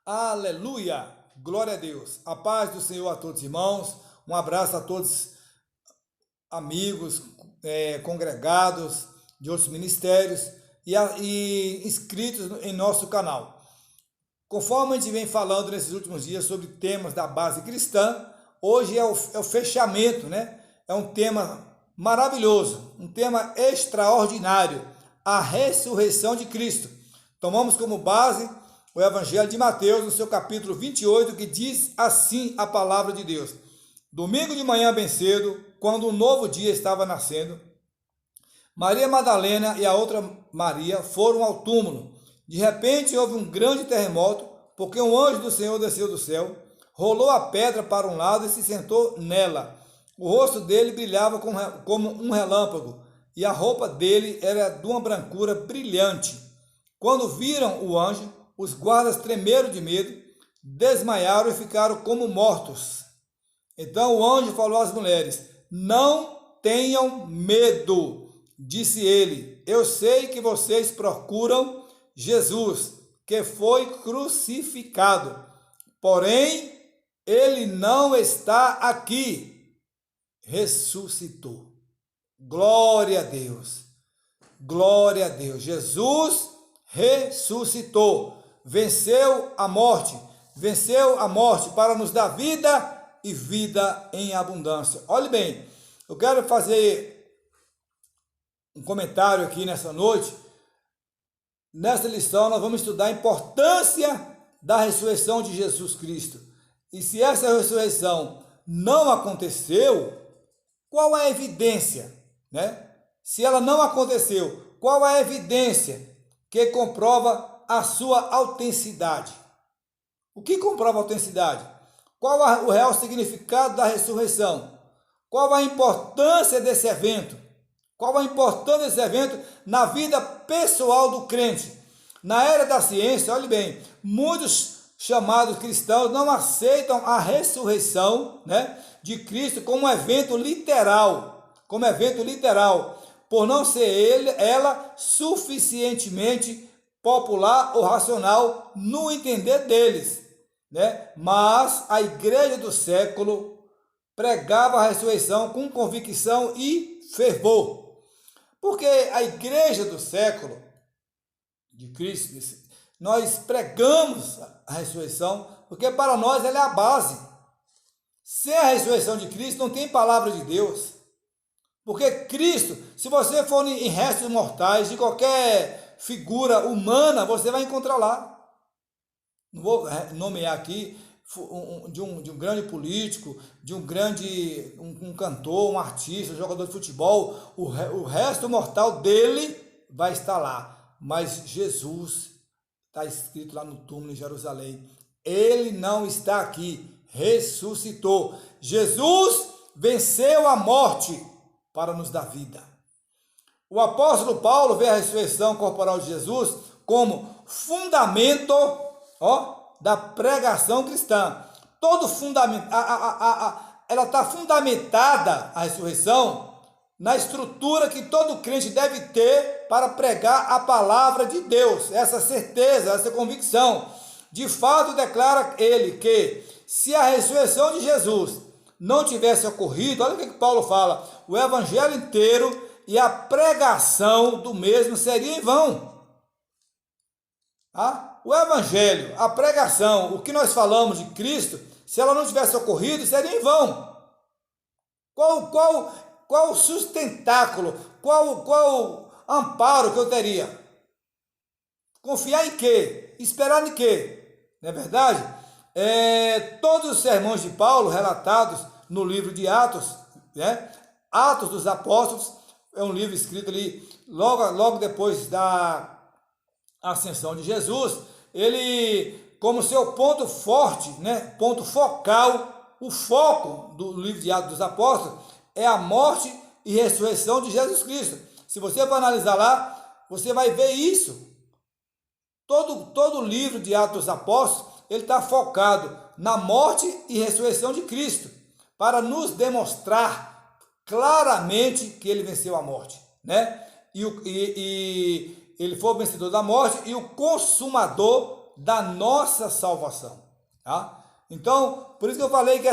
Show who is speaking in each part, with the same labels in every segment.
Speaker 1: Aleluia! Glória a Deus. A paz do Senhor a todos, irmãos. Um abraço a todos, amigos, congregados de outros ministérios e inscritos em nosso canal. Conforme a gente vem falando nesses últimos dias sobre temas da base cristã, hoje é o fechamento, né? É um tema maravilhoso, um tema extraordinário, a ressurreição de Cristo. Tomamos como base o Evangelho de Mateus, no seu capítulo 28, que diz assim a palavra de Deus. Domingo de manhã bem cedo, quando um novo dia estava nascendo, Maria Madalena e a outra Maria foram ao túmulo. De repente houve um grande terremoto, porque um anjo do Senhor desceu do céu, rolou a pedra para um lado e se sentou nela. O rosto dele brilhava como um relâmpago, e a roupa dele era de uma brancura brilhante. Quando viram o anjo, os guardas tremeram de medo, desmaiaram e ficaram como mortos. Então o anjo falou às mulheres: não tenham medo, disse ele. Eu sei que vocês procuram Jesus, que foi crucificado. Porém, ele não está aqui. Ressuscitou. Glória a Deus. Glória a Deus. Jesus ressuscitou. Venceu a morte para nos dar vida e vida em abundância. Olhe bem, eu quero fazer um comentário aqui nessa noite. Nessa lição nós vamos estudar a importância da ressurreição de Jesus Cristo. E se essa ressurreição não aconteceu, qual é a evidência, né? Se ela não aconteceu, qual é a evidência que comprova a sua autenticidade? O que comprova a autenticidade? Qual é o real significado da ressurreição? Qual a importância desse evento? Qual a importância desse evento na vida pessoal do crente? Na era da ciência, olhe bem, muitos chamados cristãos não aceitam a ressurreição, né, de Cristo como um evento literal, por não ser ela suficientemente popular ou racional no entender deles, né? Mas a igreja do século pregava a ressurreição com convicção e fervor. Porque a igreja do século de Cristo, nós pregamos a ressurreição, porque para nós ela é a base. Sem a ressurreição de Cristo não tem palavra de Deus. Porque Cristo, se você for em restos mortais de qualquer figura humana, você vai encontrar lá. Não vou nomear aqui de um grande político, de um grande um cantor, um artista, um jogador de futebol. O resto mortal dele vai estar lá. Mas Jesus, está escrito lá no túmulo em Jerusalém, ele não está aqui, ressuscitou. Jesus venceu a morte para nos dar vida. O apóstolo Paulo vê a ressurreição corporal de Jesus como fundamento, da pregação cristã. Todo fundamento, ela está fundamentada, a ressurreição, na estrutura que todo crente deve ter para pregar a palavra de Deus. Essa certeza, essa convicção. De fato, declara ele que se a ressurreição de Jesus não tivesse ocorrido, olha o que Paulo fala, o evangelho inteiro e a pregação do mesmo seria em vão. O evangelho, a pregação, o que nós falamos de Cristo, se ela não tivesse ocorrido, seria em vão. Qual sustentáculo, qual amparo que eu teria? Confiar em quê? Esperar em quê? Não é verdade? Todos os sermões de Paulo relatados no livro de Atos, né? Atos dos Apóstolos, é um livro escrito ali logo depois da ascensão de Jesus. Ele, como seu ponto forte, né? Ponto focal, o foco do livro de Atos dos Apóstolos é a morte e ressurreição de Jesus Cristo. Se você for analisar lá, você vai ver isso. Todo o livro de Atos dos Apóstolos, ele está focado na morte e ressurreição de Cristo, para nos demonstrar claramente que ele venceu a morte, né? E ele foi o vencedor da morte e o consumador da nossa salvação, tá? Então, por isso que eu falei que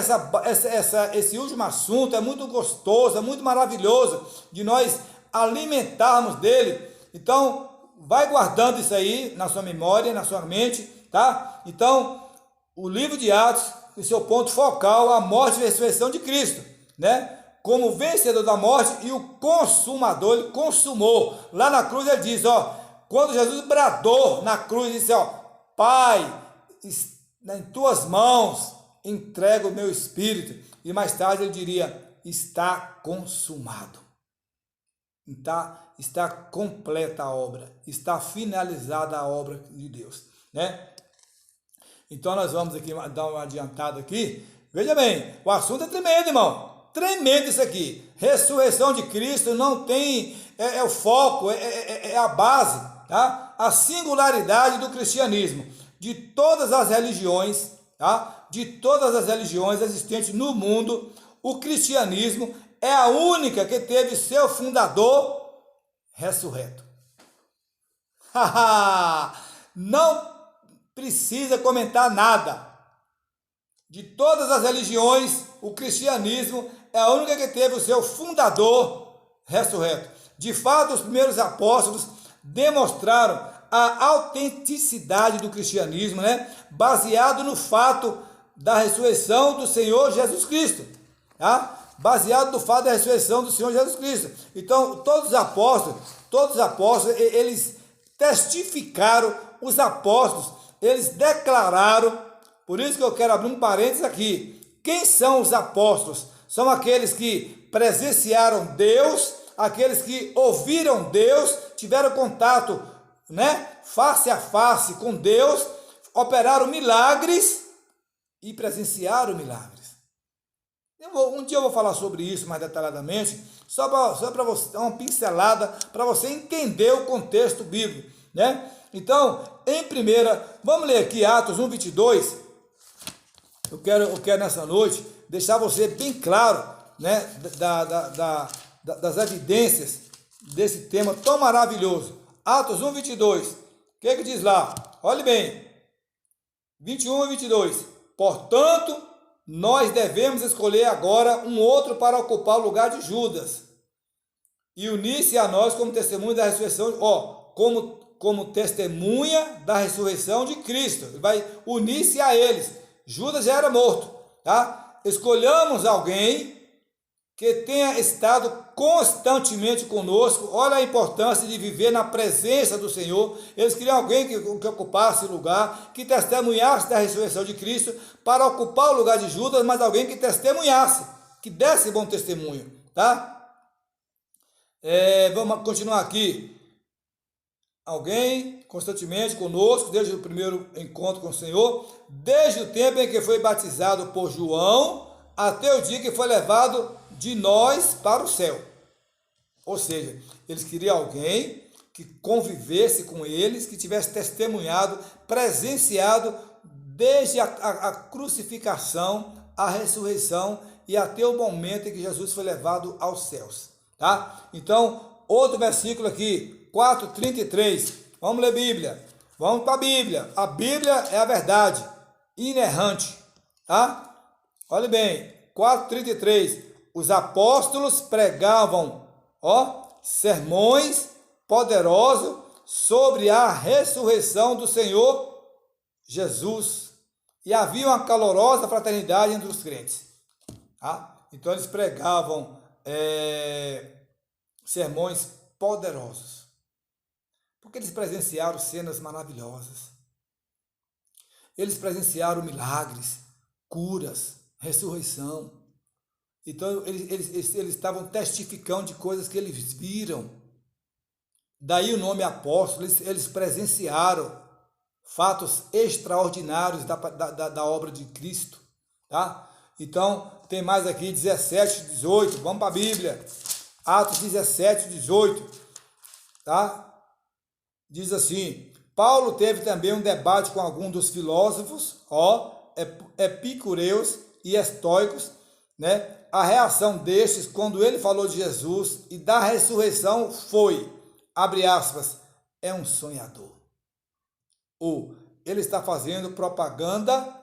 Speaker 1: esse último assunto é muito gostoso, é muito maravilhoso de nós alimentarmos dele. Então, vai guardando isso aí na sua memória, na sua mente, tá? Então, o livro de Atos, o seu ponto focal, a morte e a ressurreição de Cristo, né? Como vencedor da morte e o consumador, ele consumou. Lá na cruz ele diz, ó, quando Jesus bradou na cruz, ele disse, ó, Pai, em tuas mãos entrego o meu espírito. E mais tarde ele diria, está consumado. Está completa a obra, está finalizada a obra de Deus, né? Então nós vamos aqui dar uma adiantada aqui. Veja bem, o assunto é tremendo, irmão. Tremendo isso aqui. Ressurreição de Cristo não tem, é o foco, é a base, tá? A singularidade do cristianismo. De todas as religiões, tá? De todas as religiões existentes no mundo, o cristianismo é a única que teve seu fundador ressurreto. Não precisa comentar nada. De todas as religiões, o cristianismo é a única que teve o seu fundador ressurreto. De fato, os primeiros apóstolos demonstraram a autenticidade do cristianismo, né? Baseado no fato da ressurreição do Senhor Jesus Cristo, tá? Baseado no fato da ressurreição do Senhor Jesus Cristo. Então, todos os apóstolos, eles testificaram, os apóstolos, eles declararam. Por isso que eu quero abrir um parênteses aqui. Quem são os apóstolos? São aqueles que presenciaram Deus, aqueles que ouviram Deus, tiveram contato, né, face a face com Deus, operaram milagres e presenciaram milagres. Um dia eu vou falar sobre isso mais detalhadamente, só para você dar uma pincelada, para você entender o contexto bíblico, né? Então, vamos ler aqui Atos 1:22. Eu quero nessa noite deixar você bem claro, né, das evidências desse tema tão maravilhoso. Atos 1:22. O que diz lá? Olhe bem. 21 e 22. Portanto, nós devemos escolher agora um outro para ocupar o lugar de Judas e unir-se a nós como testemunha da ressurreição, como testemunha da ressurreição de Cristo. Ele vai unir-se a eles. Judas já era morto, tá? Escolhamos alguém que tenha estado constantemente conosco. Olha a importância de viver na presença do Senhor. Eles queriam alguém que ocupasse o lugar, que testemunhasse da ressurreição de Cristo, para ocupar o lugar de Judas, mas alguém que testemunhasse, que desse bom testemunho, tá? Vamos continuar aqui. Alguém constantemente conosco, desde o primeiro encontro com o Senhor, desde o tempo em que foi batizado por João, até o dia que foi levado de nós para o céu. Ou seja, eles queriam alguém que convivesse com eles, que tivesse testemunhado, presenciado desde a crucificação, a ressurreição e até o momento em que Jesus foi levado aos céus, tá? Então, outro versículo aqui, 4:33. Vamos ler Bíblia. Vamos para a Bíblia. A Bíblia é a verdade inerrante, tá? Olha bem, 4:33. Os apóstolos pregavam, sermões poderosos sobre a ressurreição do Senhor Jesus. E havia uma calorosa fraternidade entre os crentes. Tá? Então eles pregavam sermões poderosos. Porque eles presenciaram cenas maravilhosas. Eles presenciaram milagres, curas, ressurreição. Então, eles estavam testificando de coisas que eles viram. Daí o nome apóstolo, eles presenciaram fatos extraordinários da obra de Cristo. Tá? Então, tem mais aqui, 17, 18, vamos para a Bíblia. Atos 17, 18. Tá? Diz assim, Paulo teve também um debate com alguns dos filósofos, epicureus e estoicos, né? A reação destes, quando ele falou de Jesus e da ressurreição, foi, abre aspas, é um sonhador. Ou ele está fazendo propaganda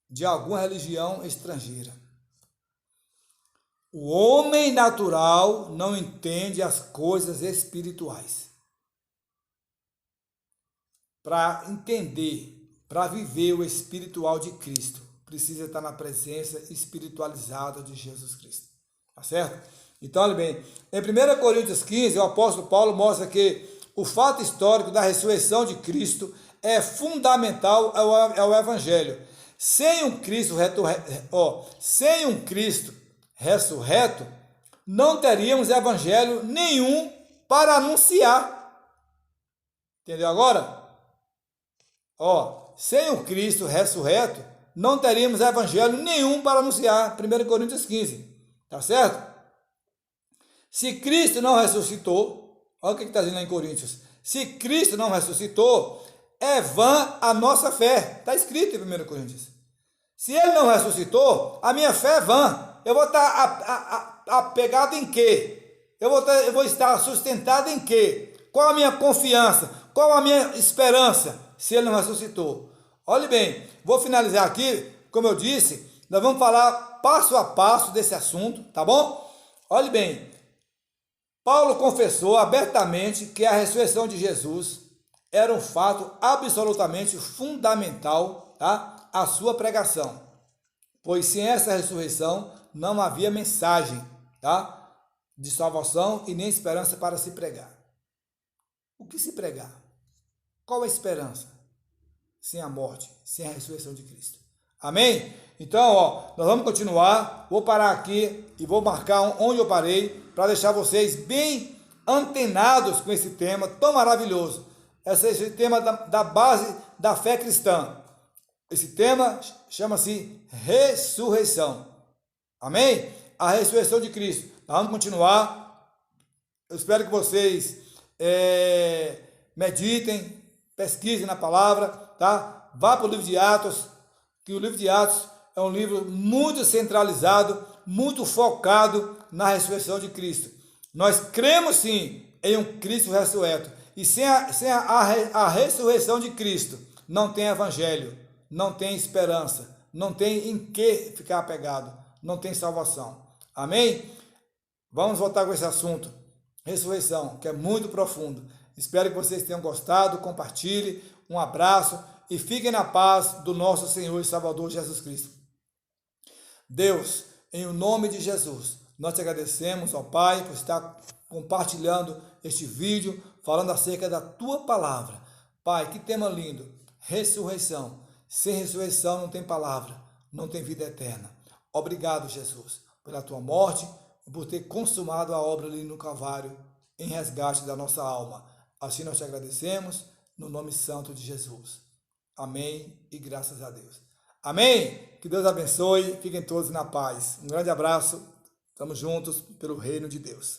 Speaker 1: de alguma religião estrangeira. O homem natural não entende as coisas espirituais. Para entender, para viver o espiritual de Cristo, precisa estar na presença espiritualizada de Jesus Cristo. Tá certo? Então, olha bem, em 1 Coríntios 15, o apóstolo Paulo mostra que o fato histórico da ressurreição de Cristo é fundamental ao Evangelho. Sem um Cristo ressurreto, não teríamos evangelho nenhum para anunciar. Entendeu agora? Sem o Cristo ressurreto, não teríamos evangelho nenhum para anunciar. 1 Coríntios 15. Tá certo? Se Cristo não ressuscitou, olha o que está dizendo lá em Coríntios. Se Cristo não ressuscitou, é vã a nossa fé. Está escrito em 1 Coríntios. Se ele não ressuscitou, a minha fé é vã. Eu vou estar apegado em quê? Eu vou estar sustentado em quê? Qual a minha confiança? Qual a minha esperança? Se ele não ressuscitou. Olhe bem, vou finalizar aqui. Como eu disse, nós vamos falar passo a passo desse assunto, tá bom? Olhe bem, Paulo confessou abertamente que a ressurreição de Jesus era um fato absolutamente fundamental, tá? A sua pregação, pois sem essa ressurreição não havia mensagem, tá? De salvação e nem esperança para se pregar. O que se pregar? Qual a esperança? Sem a morte, sem a ressurreição de Cristo. Amém? Então, nós vamos continuar. Vou parar aqui e vou marcar onde eu parei para deixar vocês bem antenados com esse tema tão maravilhoso. Esse tema da base da fé cristã. Esse tema chama-se ressurreição. Amém? A ressurreição de Cristo. Nós vamos continuar. Eu espero que vocês meditem, pesquisem na palavra, tá? Vá para o livro de Atos, que o livro de Atos é um livro muito centralizado, muito focado na ressurreição de Cristo. Nós cremos sim em um Cristo ressurreto. E sem a ressurreição de Cristo, não tem evangelho, não tem esperança, não tem em que ficar apegado, não tem salvação. Amém? Vamos voltar com esse assunto, ressurreição, que é muito profundo. Espero que vocês tenham gostado, compartilhe, um abraço e fiquem na paz do nosso Senhor e Salvador Jesus Cristo. Deus, em o nome de Jesus, nós te agradecemos, ó Pai, por estar compartilhando este vídeo, falando acerca da tua palavra. Pai, que tema lindo, ressurreição. Sem ressurreição não tem palavra, não tem vida eterna. Obrigado, Jesus, pela tua morte e por ter consumado a obra ali no Calvário, em resgate da nossa alma. Assim nós te agradecemos, no nome santo de Jesus. Amém e graças a Deus. Amém? Que Deus abençoe, fiquem todos na paz. Um grande abraço, estamos juntos pelo reino de Deus.